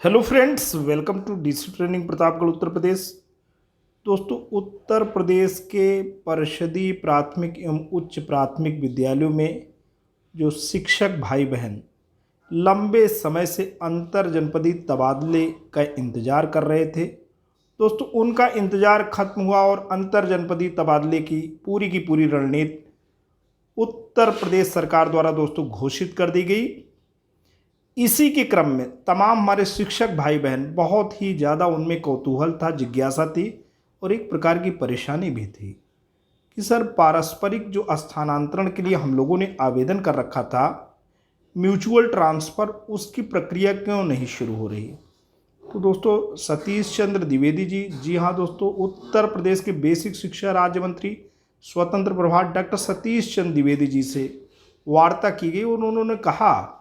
Hello friends, welcome to DC training Pratapgarh Uttar Pradesh. दोस्तों, उत्तर प्रदेश के परिषदीय प्राथमिक एवं उच्च प्राथमिक विद्यालयों में जो शिक्षक भाई बहन लंबे समय से अंतर जनपदीय तबादले का इंतज़ार कर रहे थे, दोस्तों उनका इंतज़ार खत्म हुआ और अंतर जनपदीय तबादले की पूरी रणनीति उत्तर प्रदेश सरकार द्वारा दोस्तों घोषित कर दी गई। इसी के क्रम में तमाम हमारे शिक्षक भाई बहन बहुत ही ज़्यादा उनमें कौतूहल था, जिज्ञासा थी और एक प्रकार की परेशानी भी थी कि सर पारस्परिक जो स्थानांतरण के लिए हम लोगों ने आवेदन कर रखा था, म्यूचुअल ट्रांसफ़र, उसकी प्रक्रिया क्यों नहीं शुरू हो रही। तो दोस्तों सतीश चंद्र द्विवेदी जी हाँ दोस्तों, उत्तर प्रदेश के बेसिक शिक्षा राज्य मंत्री स्वतंत्र प्रभार डॉक्टर सतीश चंद्र द्विवेदी जी से वार्ता की गई और उन्होंने कहा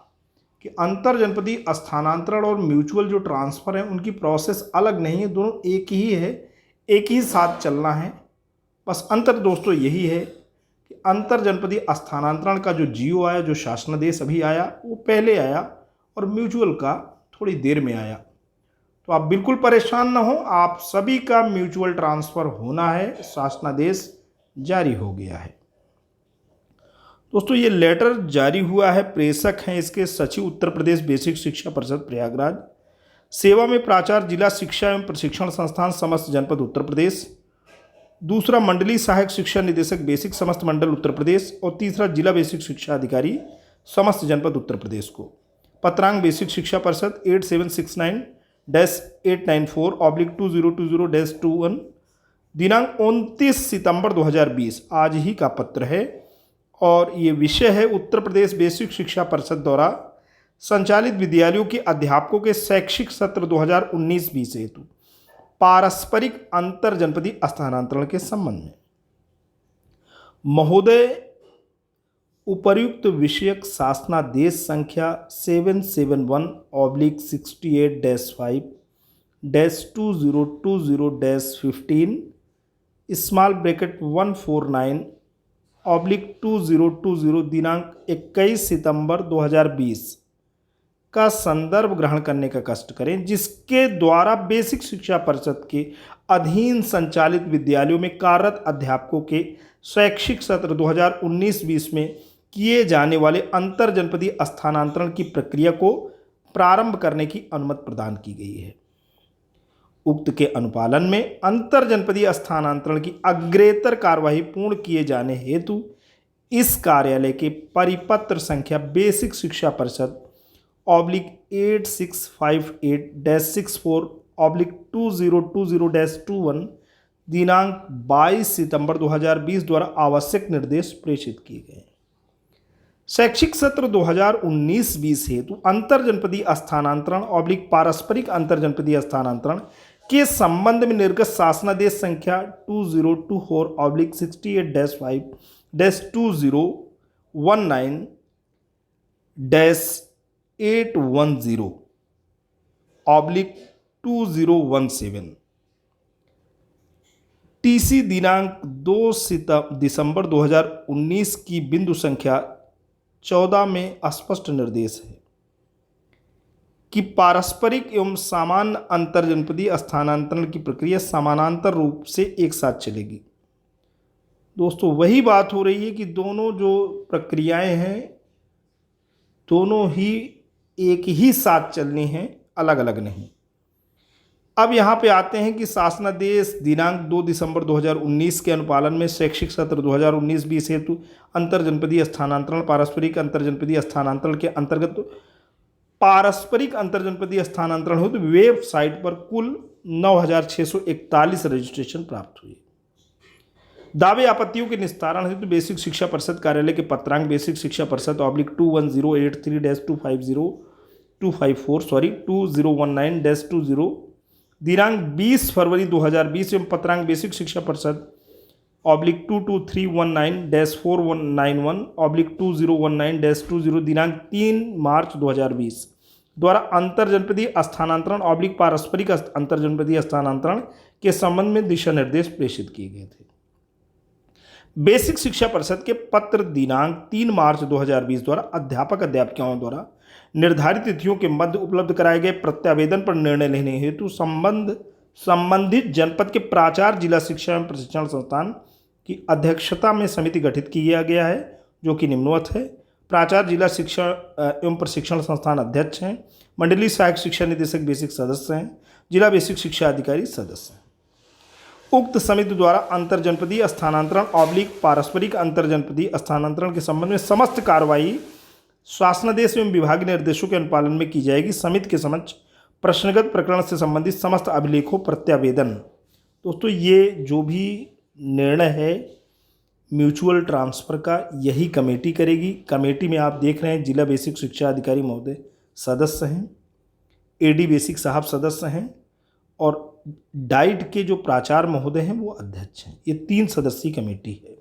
कि अंतर जनपदीय स्थानांतरण और म्यूचुअल जो ट्रांसफ़र है उनकी प्रोसेस अलग नहीं है, दोनों एक ही है, एक ही साथ चलना है। बस अंतर दोस्तों यही है कि अंतर जनपदीय स्थानांतरण का जो जीओ आया, जो शासनादेश अभी आया, वो पहले आया और म्यूचुअल का थोड़ी देर में आया। तो आप बिल्कुल परेशान ना हो, आप सभी का म्यूचुअल ट्रांसफ़र होना है, शासनादेश जारी हो गया है। दोस्तों ये लेटर जारी हुआ है, प्रेषक हैं इसके सचिव उत्तर प्रदेश बेसिक शिक्षा परिषद प्रयागराज, सेवा में प्राचार्य जिला शिक्षा एवं प्रशिक्षण संस्थान समस्त जनपद उत्तर प्रदेश, दूसरा मंडलीय सहायक शिक्षा निदेशक बेसिक समस्त मंडल उत्तर प्रदेश और तीसरा जिला बेसिक शिक्षा अधिकारी समस्त जनपद उत्तर प्रदेश को। पत्रांक बेसिक शिक्षा परिषद 8769-894/2020-21, दिनांक 29 सितंबर 2020, आज ही का पत्र है और ये विषय है उत्तर प्रदेश बेसिक शिक्षा परिषद द्वारा संचालित विद्यालयों के अध्यापकों के शैक्षिक सत्र 2019-20 हेतु पारस्परिक अंतर जनपदीय स्थानांतरण के संबंध में। महोदय, उपर्युक्त विषयक शासनादेश संख्या 771/68-5-2020-15 स्मॉल ब्रैकेट 149/2020 दिनांक 21 सितंबर 2020 का संदर्भ ग्रहण करने का कष्ट करें, जिसके द्वारा बेसिक शिक्षा परिषद के अधीन संचालित विद्यालयों में कार्यरत अध्यापकों के शैक्षिक सत्र 2019-20 में किए जाने वाले अंतर जनपदीय स्थानांतरण की प्रक्रिया को प्रारंभ करने की अनुमति प्रदान की गई है। उक्त के अनुपालन में अंतर जनपदीय स्थानांतरण की अग्रेतर कार्यवाही पूर्ण किए जाने हेतु इस कार्यालय के परिपत्र संख्या बेसिक शिक्षा परिषद /858-64/2020-21 दिनांक 22 सितंबर 2020 द्वारा आवश्यक निर्देश प्रेषित किए गए। शैक्षिक सत्र 2019-20 हेतु अंतर जनपदीय स्थानांतरण पारस्परिक अंतर जनपदीय स्थानांतरण के संबंध में निर्गत शासनादेश संख्या 2019-5-2020-810/2017 टीसी दिनांक 2 दिसंबर 2019 की बिंदु संख्या 14 में स्पष्ट निर्देश है कि पारस्परिक एवं सामान्य अंतर जनपदीय स्थानांतरण की प्रक्रिया समानांतर रूप से एक साथ चलेगी। दोस्तों वही बात हो रही है कि दोनों जो प्रक्रियाएं हैं दोनों ही एक ही साथ चलनी हैं, अलग अलग नहीं। अब यहाँ पे आते हैं कि शासनादेश दिनांक 2 दिसंबर 2019 के अनुपालन में शैक्षिक सत्र 2019-20 हेतु अंतर जनपदीय स्थानांतरण पारस्परिक अंतर जनपदीय स्थानांतरण के अंतर्गत पारस्परिक अंतर जनपदीय स्थानांतरण हेतु वेबसाइट पर कुल 9,641 रजिस्ट्रेशन प्राप्त हुए। दावे आपत्तियों के निस्तारण हेतु बेसिक शिक्षा परिषद कार्यालय के पत्रांक बेसिक शिक्षा परिषद /2019 दिनांक 20 फरवरी 2020 एवं पत्रांक बेसिक शिक्षा परिषद /22319-4191/2019-20 दिनांक 3 मार्च 2020 द्वारा अंतर जनपदीय स्थानांतरण पारस्परिक अंतर जनपदीय स्थानांतरण के संबंध में दिशा निर्देश प्रेषित किए गए थे। बेसिक शिक्षा परिषद के पत्र दिनांक 3 मार्च 2020 द्वारा अध्यापक अध्यापिकाओं द्वारा निर्धारित तिथियों के मध्य उपलब्ध कराए गए प्रत्यावेदन पर निर्णय लेने हेतु संबंधित जनपद के प्राचार्य जिला शिक्षा एवं प्रशिक्षण संस्थान की अध्यक्षता में समिति गठित किया गया है, जो कि निम्नवत है। प्राचार्य जिला शिक्षा एवं प्रशिक्षण संस्थान अध्यक्ष हैं। मंडलीय सहायक शिक्षा निदेशक बेसिक सदस्य हैं। जिला बेसिक शिक्षा अधिकारी सदस्य हैं। उक्त समिति द्वारा अंतरजनपदीय स्थानांतरण पारस्परिक अंतरजनपदीय स्थानांतरण के संबंध में समस्त कार्रवाई शासनादेश एवं विभागीय निर्देशों के अनुपालन में की जाएगी। समिति के समक्ष प्रश्नगत प्रकरण से संबंधित समस्त अभिलेखों प्रत्यावेदन। दोस्तों, ये जो भी निर्णय है म्यूचुअल ट्रांसफ़र का, यही कमेटी करेगी। कमेटी में आप देख रहे हैं जिला बेसिक शिक्षा अधिकारी महोदय सदस्य हैं, एडी बेसिक साहब सदस्य हैं और डाइट के जो प्राचार्य महोदय हैं वो अध्यक्ष हैं। ये 3 सदस्यीय कमेटी है।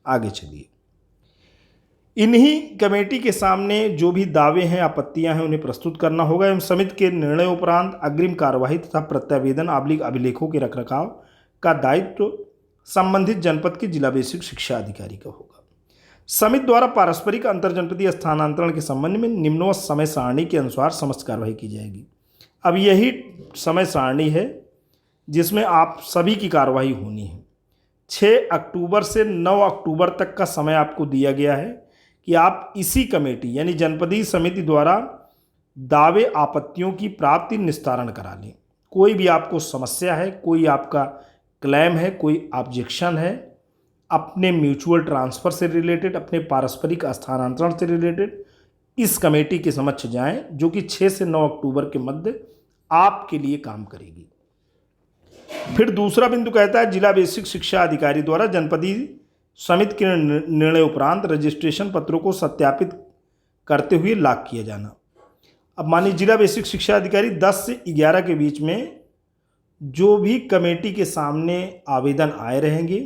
आगे चलिए, इन्हीं कमेटी के सामने जो भी दावे हैं, आपत्तियां हैं, उन्हें प्रस्तुत करना होगा एवं समिति के निर्णय उपरांत अग्रिम कार्यवाही तथा प्रत्यावेदन अभिलेखों के रखरखाव का दायित्व संबंधित जनपद के जिला बेसिक शिक्षा अधिकारी का होगा। समिति द्वारा पारस्परिक अंतरजनपदीय स्थानांतरण के संबंध में निम्नवत समय सारणी के अनुसार समस्त कार्रवाई की जाएगी। अब यही समय सारणी है जिसमें आप सभी की कार्रवाई होनी है। 6 अक्टूबर से 9 अक्टूबर तक का समय आपको दिया गया है कि आप इसी कमेटी यानी जनपदीय समिति द्वारा दावे आपत्तियों की प्राप्ति निस्तारण करा लें। कोई भी आपको समस्या है, कोई आपका क्लेम है, कोई ऑब्जेक्शन है, अपने म्यूचुअल ट्रांसफ़र से रिलेटेड, अपने पारस्परिक स्थानांतरण से रिलेटेड, इस कमेटी के समक्ष जाएं, जो कि 6 से 9 अक्टूबर के मध्य आपके लिए काम करेगी। फिर दूसरा बिंदु कहता है जिला बेसिक शिक्षा अधिकारी द्वारा जनपदीय समिति के निर्णय उपरांत रजिस्ट्रेशन पत्रों को सत्यापित करते हुए लाक किया जाना। अब मानिए जिला बेसिक शिक्षा अधिकारी 10 से 11 के बीच में जो भी कमेटी के सामने आवेदन आए रहेंगे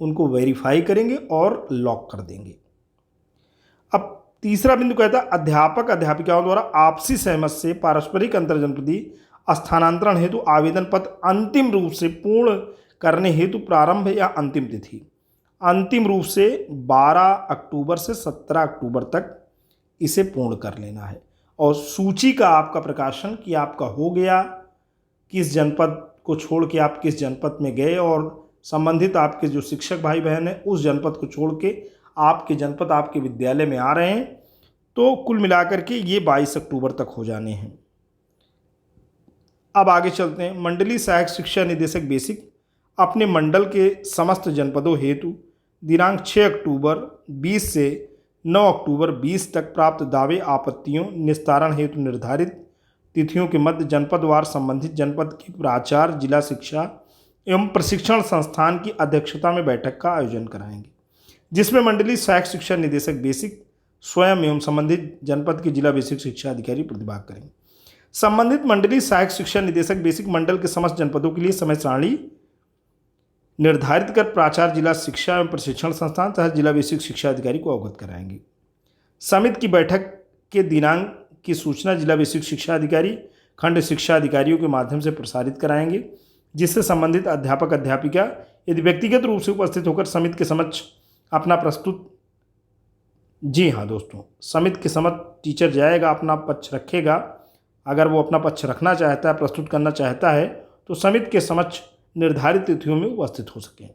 उनको वेरीफाई करेंगे और लॉक कर देंगे। अब तीसरा बिंदु कहता है अध्यापक अध्यापिकाओं द्वारा आपसी सहमति से पारस्परिक अंतरजनपदीय स्थानांतरण हेतु आवेदन पत्र अंतिम रूप से पूर्ण करने हेतु प्रारंभ या अंतिम तिथि अंतिम रूप से 12 अक्टूबर से 17 अक्टूबर तक इसे पूर्ण कर लेना है और सूची का आपका प्रकाशन कि आपका हो गया, किस जनपद को छोड़ के आप किस जनपद में गए और संबंधित आपके जो शिक्षक भाई बहन हैं उस जनपद को छोड़ के आपके जनपद आपके विद्यालय में आ रहे हैं, तो कुल मिलाकर के ये 22 अक्टूबर तक हो जाने हैं। अब आगे चलते हैं। मंडलीय सहायक शिक्षा निदेशक बेसिक अपने मंडल के समस्त जनपदों हेतु दिनांक 6 अक्टूबर 20 से 9 अक्टूबर 20 तक प्राप्त दावे आपत्तियों निस्तारण हेतु निर्धारित तिथियों के मध्य जनपदवार संबंधित जनपद के प्राचार्य जिला शिक्षा एवं प्रशिक्षण संस्थान की अध्यक्षता में बैठक का आयोजन कराएंगे, जिसमें मंडलीय सहायक शिक्षा निदेशक बेसिक स्वयं एवं संबंधित जनपद के जिला बेसिक शिक्षा अधिकारी प्रतिभाग करेंगे। संबंधित मंडलीय सहायक शिक्षा निदेशक बेसिक मंडल के समस्त जनपदों के लिए समय सारणी निर्धारित कर प्राचार्य जिला शिक्षा एवं प्रशिक्षण संस्थान तथा जिला बेसिक शिक्षा अधिकारी को अवगत कराएंगे। समिति की बैठक के दिनांक की सूचना जिला बेसिक शिक्षा अधिकारी खंड शिक्षा अधिकारियों के माध्यम से प्रसारित कराएंगे, जिससे संबंधित अध्यापक अध्यापिका यदि व्यक्तिगत रूप से उपस्थित होकर समिति के समक्ष अपना प्रस्तुत जी हाँ दोस्तों, समिति के समक्ष टीचर जाएगा, अपना पक्ष रखेगा। अगर वो अपना पक्ष रखना चाहता है, प्रस्तुत करना चाहता है, तो समिति के समक्ष निर्धारित तिथियों में उपस्थित हो सकें।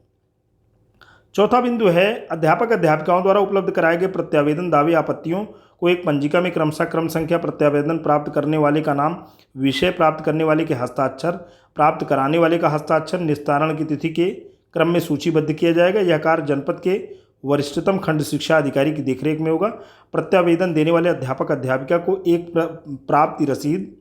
चौथा बिंदु है अध्यापक अध्यापिकाओं द्वारा उपलब्ध कराए गए प्रत्यावेदन दावे आपत्तियों को एक पंजिका में क्रमशः क्रम संख्या प्रत्यावेदन प्राप्त करने वाले का नाम, विषय, प्राप्त करने वाले के हस्ताक्षर, प्राप्त कराने वाले का हस्ताक्षर, निस्तारण की तिथि के क्रम में सूचीबद्ध किया जाएगा। यह कार्य जनपद के वरिष्ठतम खंड शिक्षा अधिकारी की देखरेख में होगा। प्रत्यावेदन देने वाले अध्यापक अध्यापिका को एक प्राप्ति रसीद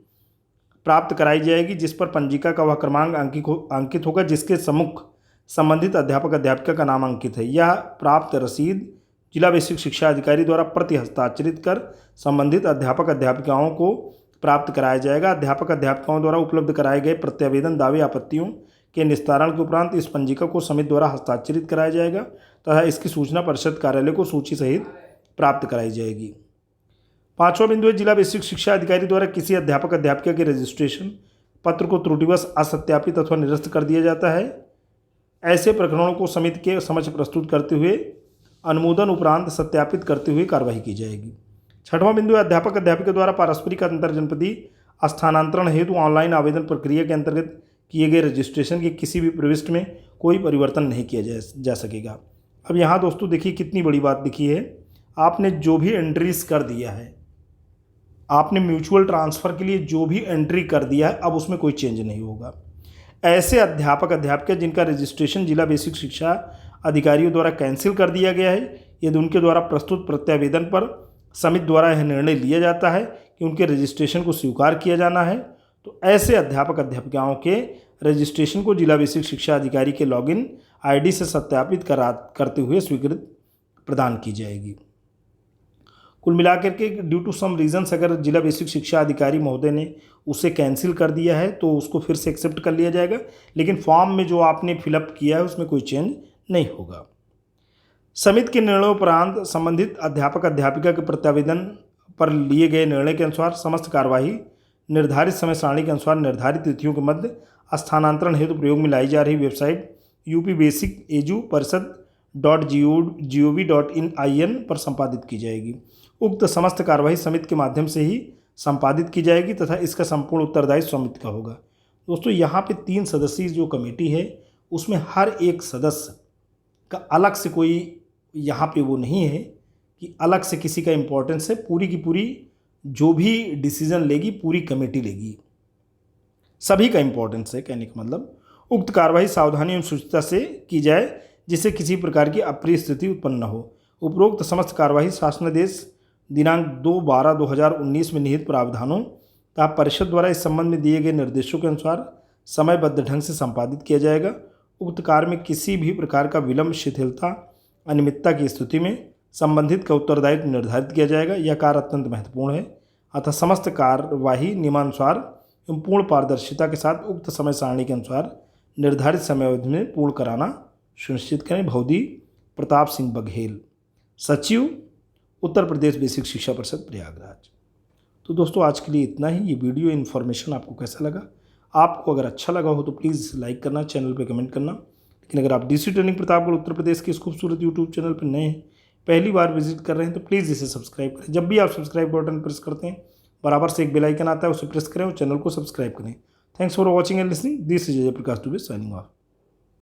प्राप्त कराई जाएगी, जिस पर पंजिका का वह क्रमांक अंकित होगा जिसके सम्मुख संबंधित अध्यापक अध्यापिका का नाम अंकित है। यह प्राप्त रसीद जिला बेसिक शिक्षा अधिकारी द्वारा प्रति हस्ताक्षरित कर संबंधित अध्यापक अध्यापिकाओं को प्राप्त कराया जाएगा। अध्यापक अध्यापिकाओं द्वारा उपलब्ध कराए गए प्रत्यावेदन दावे आपत्तियों के निस्तारण के उपरांत इस पंजिका को समिति द्वारा हस्ताक्षरित कराया जाएगा तथा इसकी सूचना परिषद कार्यालय को सूची सहित प्राप्त कराई जाएगी। पांचवा बिंदु है जिला बेसिक शिक्षा अधिकारी द्वारा किसी अध्यापक अध्यापिका के रजिस्ट्रेशन पत्र को त्रुटिवश असत्यापित अथवा निरस्त कर दिया जाता है। ऐसे प्रकरणों को समिति के समक्ष प्रस्तुत करते हुए अनुमोदन उपरांत सत्यापित करते हुए कार्रवाई की जाएगी। छठवां बिंदु है अध्यापक अध्यापिका द्वारा पारस्परिक अंतरजनपदीय स्थानांतरण हेतु ऑनलाइन आवेदन प्रक्रिया के अंतर्गत किए गए रजिस्ट्रेशन के किसी भी प्रविष्टि में कोई परिवर्तन नहीं किया जा सकेगा। अब यहाँ दोस्तों देखिए कितनी बड़ी बात लिखी है, आपने जो भी एंट्रीज कर दिया है, आपने म्यूचुअल ट्रांसफ़र के लिए जो भी एंट्री कर दिया है, अब उसमें कोई चेंज नहीं होगा। ऐसे अध्यापक अध्यापिका जिनका रजिस्ट्रेशन जिला बेसिक शिक्षा अधिकारियों द्वारा कैंसिल कर दिया गया है, यदि उनके द्वारा प्रस्तुत प्रत्यावेदन पर समिति द्वारा यह निर्णय लिया जाता है कि उनके रजिस्ट्रेशन को स्वीकार किया जाना है, तो ऐसे अध्यापक अध्यापिकाओं के रजिस्ट्रेशन को जिला बेसिक शिक्षा अधिकारी के लॉगिन आईडी से सत्यापित करते हुए स्वीकृति प्रदान की जाएगी। कुल मिलाकर के ड्यू टू सम रीजंस अगर जिला बेसिक शिक्षा अधिकारी महोदय ने उसे कैंसिल कर दिया है तो उसको फिर से एक्सेप्ट कर लिया जाएगा, लेकिन फॉर्म में जो आपने फिलअप किया है उसमें कोई चेंज नहीं होगा। समिति के निर्णयोपरांत संबंधित अध्यापक अध्यापिका के प्रत्यावेदन पर लिए गए निर्णय के अनुसार समस्त कार्यवाही निर्धारित समय सारणी के अनुसार निर्धारित तिथियों के मध्य स्थानांतरण हेतु प्रयोग में लाई जा रही वेबसाइट upbasicedu.parishad.gov.in पर संपादित की जाएगी। उक्त समस्त कार्यवाही समिति के माध्यम से ही संपादित की जाएगी तथा इसका संपूर्ण उत्तरदायित्व समिति का होगा। दोस्तों यहाँ पे 3 सदस्यीय जो कमेटी है उसमें हर एक सदस्य का अलग से कोई यहाँ पे वो नहीं है कि अलग से किसी का इम्पोर्टेंस है, पूरी की पूरी जो भी डिसीजन लेगी पूरी कमेटी लेगी, सभी का इम्पोर्टेंस है। कहने का मतलब उक्त कार्रवाई सावधानी एवं सूचिता से की जाए जिससे किसी प्रकार की अप्रिय स्थिति उत्पन्न न हो। उपरोक्त समस्त कार्यवाही शासनादेश दिनांक 2/12/2019 में निहित प्रावधानों तथा परिषद द्वारा इस संबंध में दिए गए निर्देशों के अनुसार समयबद्ध ढंग से संपादित किया जाएगा। उक्त कार्य में किसी भी प्रकार का विलंब, शिथिलता, अनियमितता की स्थिति में संबंधित का उत्तरदायित्व निर्धारित किया जाएगा। यह कार्य अत्यंत महत्वपूर्ण है, अतः समस्त कार्यवाही नियमानुसार एवं पूर्ण पारदर्शिता के साथ उक्त समय सारणी के अनुसार निर्धारित समयावधि में पूर्ण कराना सुनिश्चित करें। भौदी प्रताप सिंह बघेल, सचिव, उत्तर प्रदेश बेसिक शिक्षा परिषद प्रयागराज। तो दोस्तों आज के लिए इतना ही। ये वीडियो इन्फॉर्मेशन आपको कैसा लगा? आपको अगर अच्छा लगा हो तो प्लीज़ लाइक करना, चैनल पे कमेंट करना। लेकिन अगर आप डीसी ट्रेनिंग प्रतापगढ़ उत्तर प्रदेश के इस खूबसूरत यूट्यूब चैनल पर नए हैं, पहली बार विजिट कर रहे हैं, तो प्लीज़ इसे सब्सक्राइब करें। जब भी आप सब्सक्राइब बटन प्रेस करते हैं बराबर से एक बेल आइकन आता है, उसे प्रेस करें और चैनल को सब्सक्राइब करें। Thanks for watching and listening. This is जय प्रकाश दुबे साइनिंग ऑफ।